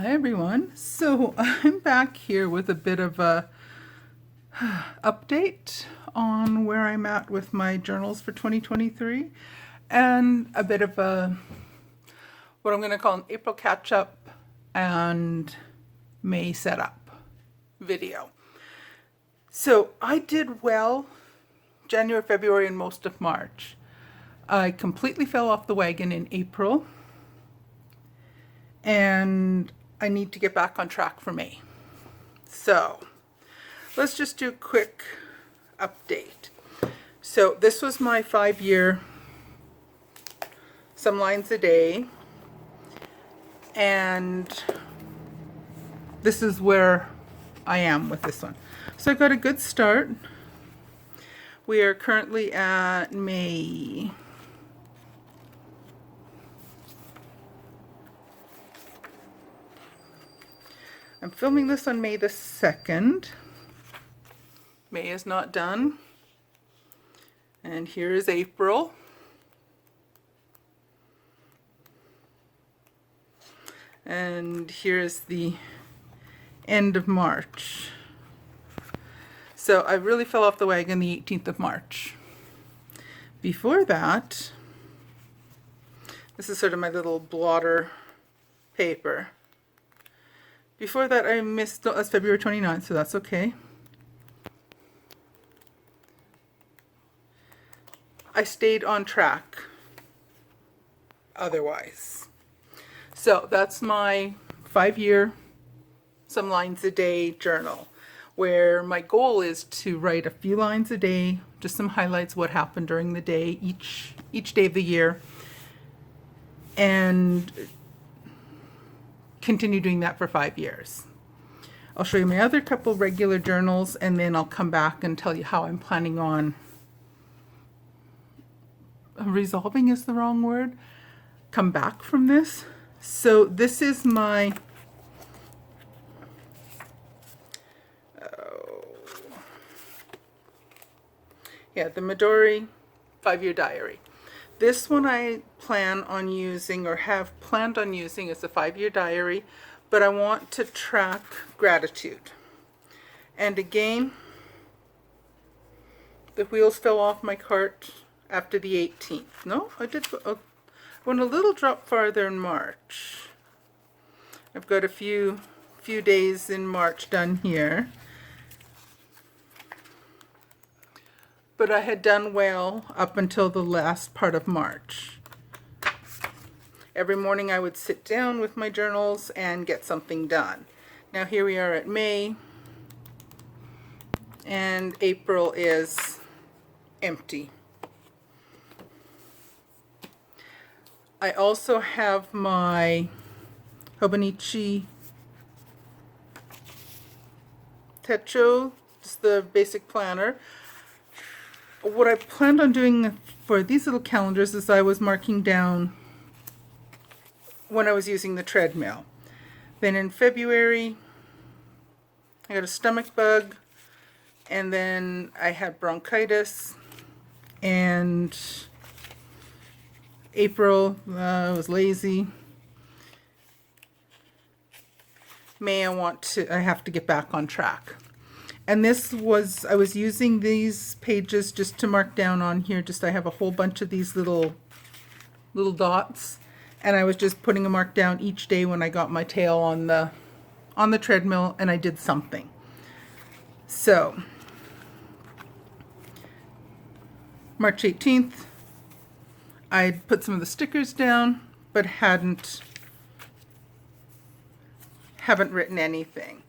Hi everyone. So I'm back here with a bit of a update on where I'm at with my journals for 2023 and a bit of a what I'm going to call an April catch up and May setup video. So I did well January, February, and most of March. I completely fell off the wagon in April, and I need to get back on track for May. So let's just do a quick update. So this was my 5-year, some lines a day, and this is where I am with this one. So I got a good start. We are currently at May. I'm filming this on May the 2nd. May is not done. And here is April. And here's the end of March. So I really fell off the wagon the 18th of March. Before that, this is sort of my little blotter paper. Before that, I missed, that's February 29th, so that's okay. I stayed on track otherwise. So that's my 5-year, some lines a day journal, where my goal is to write a few lines a day, just some highlights, what happened during the day, each day of the year, and continue doing that for 5 years. I'll show you my other couple regular journals, and then I'll come back and tell you how I'm planning on resolving is the wrong word, come back from this. So this is my the Midori 5-year diary. This one I plan on using, or have planned on using, as a 5-year diary, but I want to track gratitude. And again, the wheels fell off my cart after the 18th. No, I went a little drop farther in March. I've got a few days in March done here. But I had done well up until the last part of March. Every morning I would sit down with my journals and get something done. Now here we are at May, and April is empty. I also have my Hobonichi Techo, just the basic planner. What I planned on doing for these little calendars is I was marking down when I was using the treadmill. Then in February, I got a stomach bug, and then I had bronchitis, and April, I was lazy. May, I have to get back on track. And I was using these pages just to mark down on here. I have a whole bunch of these little dots, and I was just putting a mark down each day when I got my tail on the treadmill and I did something. So March 18th, I put some of the stickers down, but haven't written anything.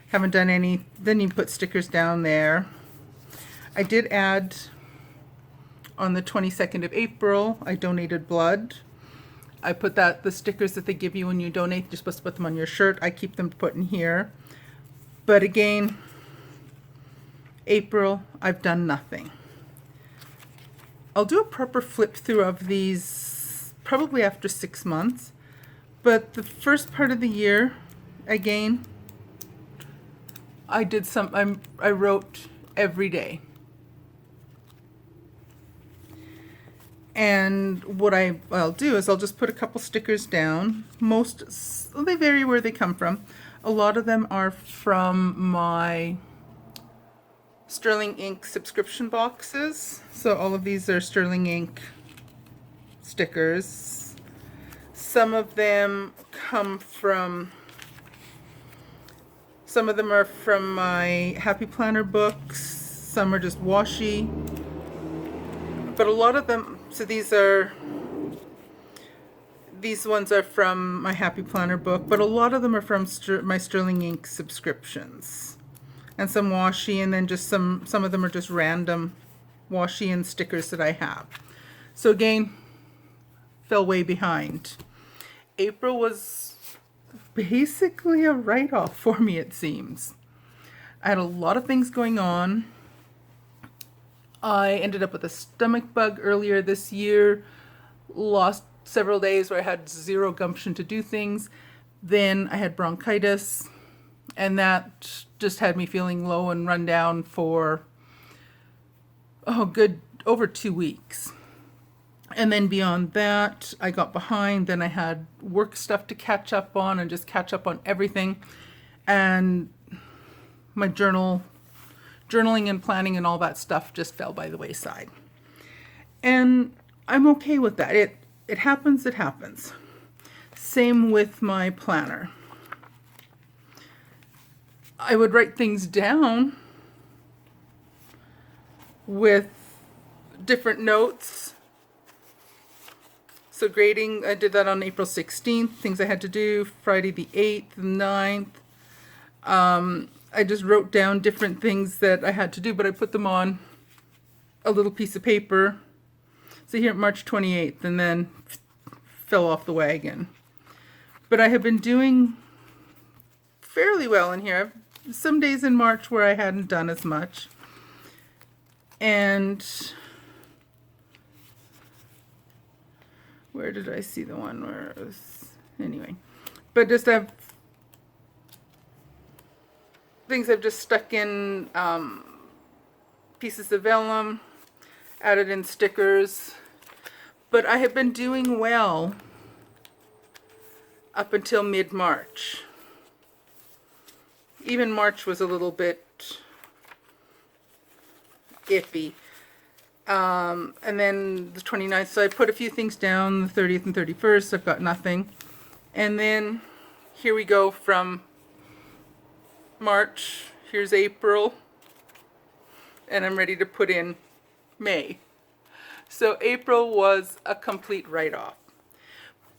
Haven't done any. Then you put stickers down there. I did add on the 22nd of April, I donated blood. I put the stickers that they give you when you donate, you're supposed to put them on your shirt. I keep them put in here. But again, April, I've done nothing. I'll do a proper flip through of these probably after 6 months. But the first part of the year, again, I wrote every day. And what I'll do is I'll just put a couple stickers down. They vary where they come from. A lot of them are from my Sterling Ink subscription boxes. So all of these are Sterling Ink stickers. Some of them are from my Happy Planner books. Some are just washi. But a lot of them, so these ones are from my Happy Planner book, but a lot of them are from my Sterling Ink subscriptions. And some washi, and then just some of them are just random washi and stickers that I have. So again, fell way behind. April was basically a write-off for me, it seems. I had a lot of things going on. I ended up with a stomach bug earlier this year, lost several days where I had zero gumption to do things. Then I had bronchitis, and that just had me feeling low and run down for good over 2 weeks. And then beyond that, I got behind. Then I had work stuff to catch up on and just catch up on everything. And my journaling and planning and all that stuff just fell by the wayside. And I'm okay with that. It happens, it happens. Same with my planner. I would write things down with different notes. So grading, I did that on April 16th, things I had to do, Friday the 8th, the 9th. I just wrote down different things that I had to do, but I put them on a little piece of paper. So here, March 28th, and then fell off the wagon. But I have been doing fairly well in here. Some days in March where I hadn't done as much. And where did I see the one where it was, anyway. But just have things I've just stuck in pieces of vellum, added in stickers. But I have been doing well up until mid-March. Even March was a little bit iffy. And then the 29th, so I put a few things down, the 30th and 31st, I've got nothing. And then here we go from March, here's April, and I'm ready to put in May. So April was a complete write-off.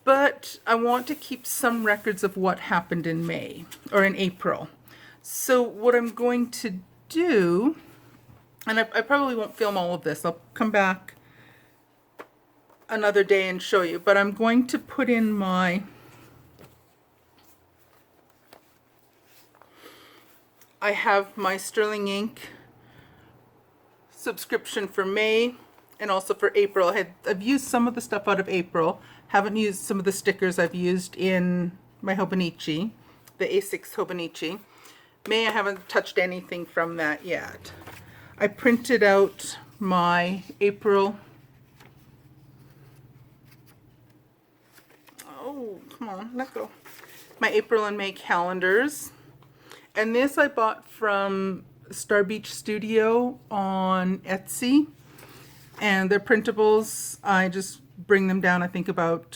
But I want to keep some records of what happened in May, or in April. So what I'm going to do, and I probably won't film all of this, I'll come back another day and show you, but I'm going to put in I have my Sterling Ink subscription for May and also for April. I've used some of the stuff out of April, haven't used some of the stickers I've used in my Hobonichi, the A6 Hobonichi. May, I haven't touched anything from that yet. I printed out my April. Oh, come on, let go. My April and May calendars. And this I bought from Star Beach Studio on Etsy. And they're printables. I just bring them down, I think about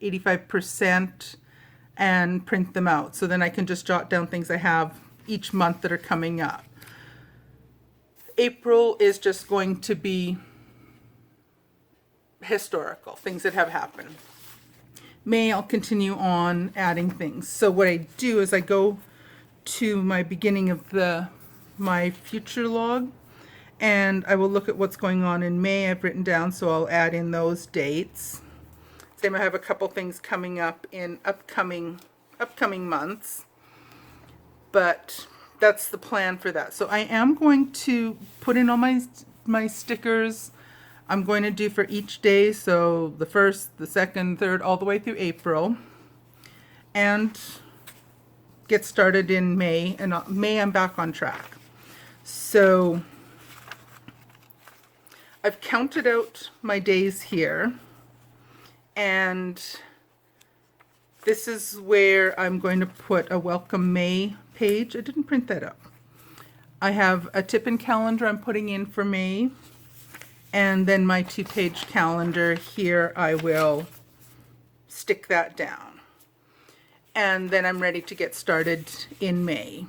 85%, and print them out. So then I can just jot down things I have each month that are coming up. April is just going to be historical, things that have happened. May, I'll continue on adding things. So what I do is I go to my beginning of my future log, and I will look at what's going on in May. I've written down, so I'll add in those dates. Same, I have a couple things coming up in upcoming months, but that's the plan for that. So I am going to put in all my stickers. I'm going to do for each day, so the 1st, the 2nd, 3rd, all the way through April, and get started in May. And May I'm back on track. So I've counted out my days here, and this is where I'm going to put a Welcome May page. I didn't print that up. I have a tip-in calendar I'm putting in for May, and then my 2-page calendar here. I will stick that down, and then I'm ready to get started in May.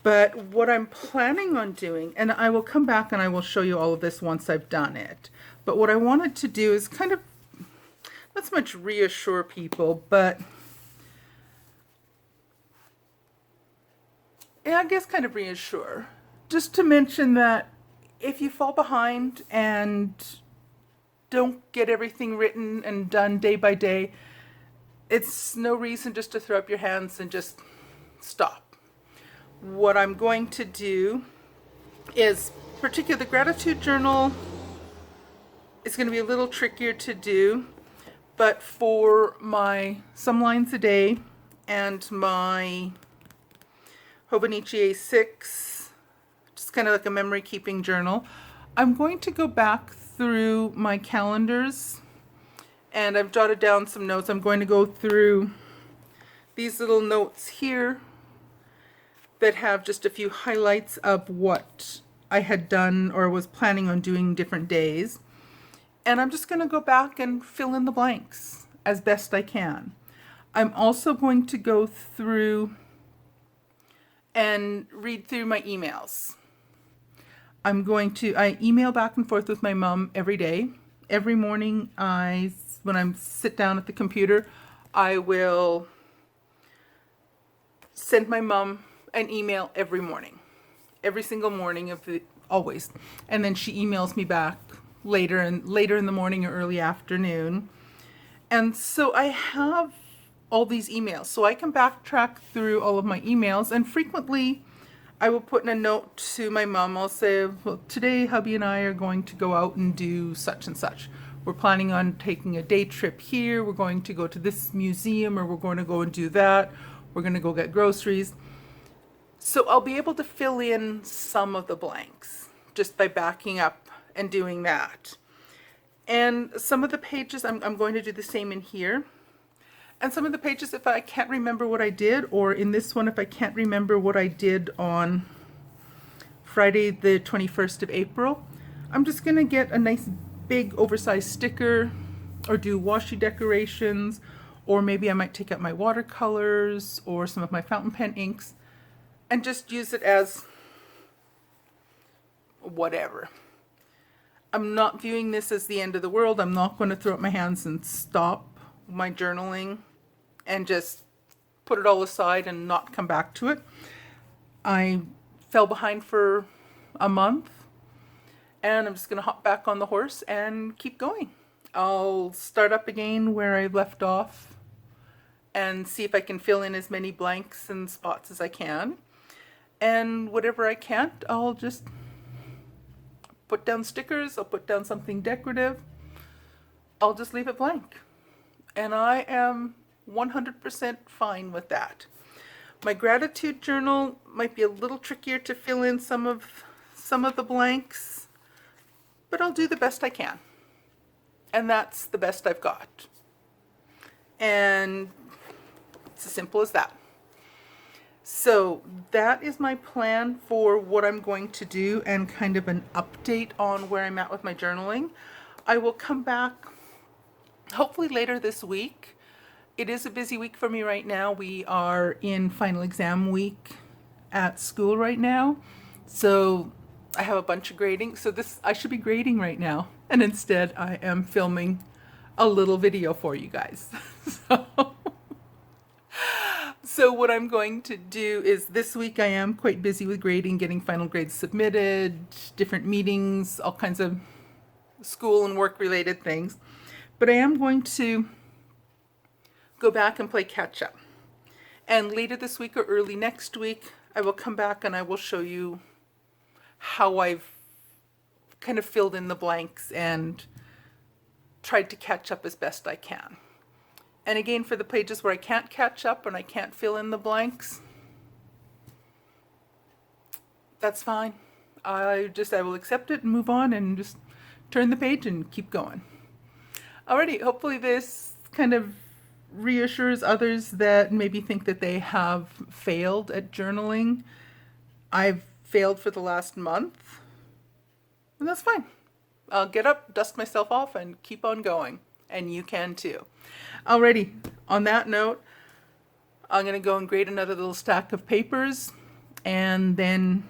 But what I'm planning on doing, and I will come back and I will show you all of this once I've done it, but what I wanted to do is kind of, not so much reassure people, but yeah, I guess kind of reassure. Just to mention that if you fall behind and don't get everything written and done day by day, it's no reason just to throw up your hands and just stop. What I'm going to do is, particularly the gratitude journal is going to be a little trickier to do, but for my some lines a day and my Hobonichi A6, just kind of like a memory keeping journal, I'm going to go back through my calendars, and I've jotted down some notes. I'm going to go through these little notes here that have just a few highlights of what I had done or was planning on doing different days. And I'm just going to go back and fill in the blanks as best I can. I'm also going to go through and read through my emails. I email back and forth with my mom every day. Every morning, when I sit down at the computer, I will send my mom an email every morning, every single morning always, and then she emails me back later in the morning or early afternoon. And so I have all these emails, so I can backtrack through all of my emails, and frequently I will put in a note to my mom. I'll say, well, today hubby and I are going to go out and do such and such. We're planning on taking a day trip here. We're going to go to this museum, or we're going to go and do that. We're going to go get groceries. So I'll be able to fill in some of the blanks just by backing up and doing that. And some of the pages, I'm going to do the same in here. And some of the pages, if I can't remember what I did, or in this one, if I can't remember what I did on Friday the 21st of April, I'm just going to get a nice big oversized sticker or do washi decorations, or maybe I might take out my watercolors or some of my fountain pen inks and just use it as whatever. I'm not viewing this as the end of the world. I'm not going to throw up my hands and stop my journaling and just put it all aside and not come back to it. I fell behind for a month, and I'm just going to hop back on the horse and keep going. I'll start up again where I left off and see if I can fill in as many blanks and spots as I can. And whatever I can't, I'll just put down stickers, I'll put down something decorative, I'll just leave it blank. And I am 100% fine with that. My gratitude journal might be a little trickier to fill in some of the blanks, but I'll do the best I can. And that's the best I've got. And it's as simple as that. So that is my plan for what I'm going to do, and kind of an update on where I'm at with my journaling. I will come back hopefully later this week. It is a busy week for me right now. We are in final exam week at school right now. So I have a bunch of grading. So I should be grading right now. And instead I am filming a little video for you guys. So what I'm going to do is, this week I am quite busy with grading, getting final grades submitted, different meetings, all kinds of school and work related things. But I am going to go back and play catch up. And later this week or early next week, I will come back and I will show you how I've kind of filled in the blanks and tried to catch up as best I can. And again, for the pages where I can't catch up and I can't fill in the blanks, that's fine. I will accept it and move on and just turn the page and keep going. Alrighty, hopefully this kind of reassures others that maybe think that they have failed at journaling. I've failed for the last month, and that's fine. I'll get up, dust myself off, and keep on going. And you can too. Alrighty, on that note, I'm going to go and grade another little stack of papers and then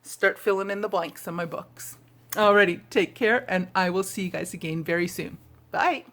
start filling in the blanks on my books. Alrighty, take care, and I will see you guys again very soon. Bye.